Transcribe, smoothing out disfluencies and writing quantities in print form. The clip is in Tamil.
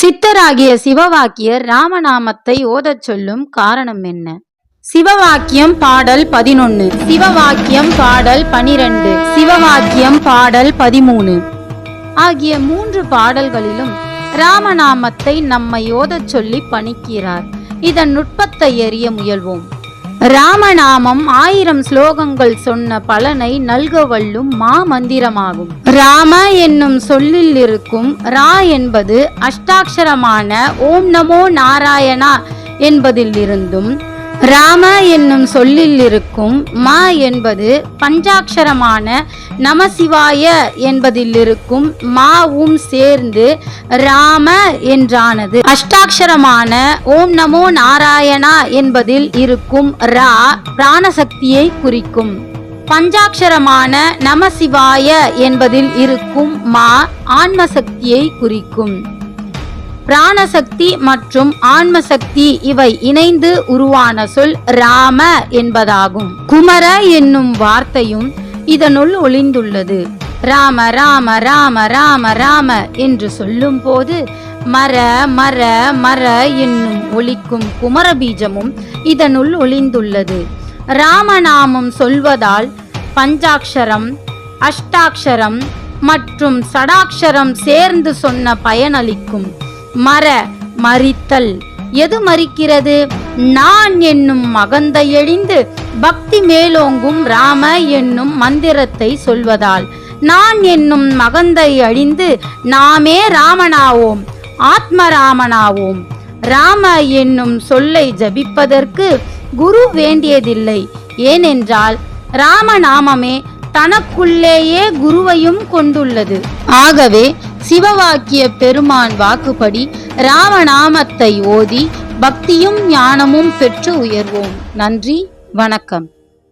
சித்தராகிய சிவவாக்கியர் ராமநாமத்தை ஓதச் சொல்லும் காரணம் என்ன? சிவவாக்கியம் பாடல் 11, சிவவாக்கியம் பாடல் 12, சிவவாக்கியம் பாடல் 13 ஆகிய 3 பாடல்களிலும் ராமநாமத்தை நம்மை ஓதச் சொல்லி பணிக்கிறார். இதன் நுட்பத்தை அறிய முயல்வோம். ராமநாமம் 1000 ஸ்லோகங்கள் சொன்ன பலனை நல்க வல்லும் மாமந்திரமாகும். ராம என்னும் சொல்லில் இருக்கும் ரா என்பது அஷ்டாட்சரமான ஓம் நமோ நாராயணா என்பதிலிருந்தும், ராம என்னும் சொல்லில் இருக்கும் மா என்பது பஞ்சாட்சரமான நமசிவாய என்பதிலிருக்கும் மாவும் சேர்ந்து ராம என்றானது. அஷ்டாட்சரமான ஓம் நமோ நாராயணா என்பதில் இருக்கும் ரா பிராணசக்தியை குறிக்கும். பஞ்சாட்சரமான நமசிவாய என்பதில் இருக்கும் மா ஆன்மசக்தியை குறிக்கும். பிராணசக்தி மற்றும் ஆன்மசக்தி இவை இணைந்து உருவான சொல் ராம என்பதாகும். குமர என்னும் வார்த்தையும் இதனுள் ஒளிந்துள்ளது. ராம ராம ராம ராம ராம என்று சொல்லும் போது மர மர மர என்னும் ஒலிக்கும் குமரபீஜமும் இதனுள் ஒளிந்துள்ளது. ராமநாமம் சொல்வதால் பஞ்சாட்சரம், அஷ்டாட்சரம் மற்றும் சடாட்சரம் சேர்ந்து சொன்ன பயனளிக்கும். மர மரித்தல். எது மரிக்கிறது? நான் என்னும் மகந்தை எழிந்து பக்தி மேலோங்கும் ராம என்னும் மந்திரத்தை சொல்வதால் நான் என்னும் மகந்தை அழிந்து நாமே ராமனாவோம், ஆத்மராமனாவோம். ராம என்னும் சொல்லை ஜபிப்பதற்கு குரு வேண்டியதில்லை. ஏனென்றால் ராமநாமமே தனக்குள்ளேயே குருவையும் கொண்டுள்ளது. ஆகவே சிவவாக்கிய பெருமான் வாக்குப்படி ராமநாமத்தை ஓதி பக்தியும் ஞானமும் பெற்று உயர்வோம். நன்றி, வணக்கம்.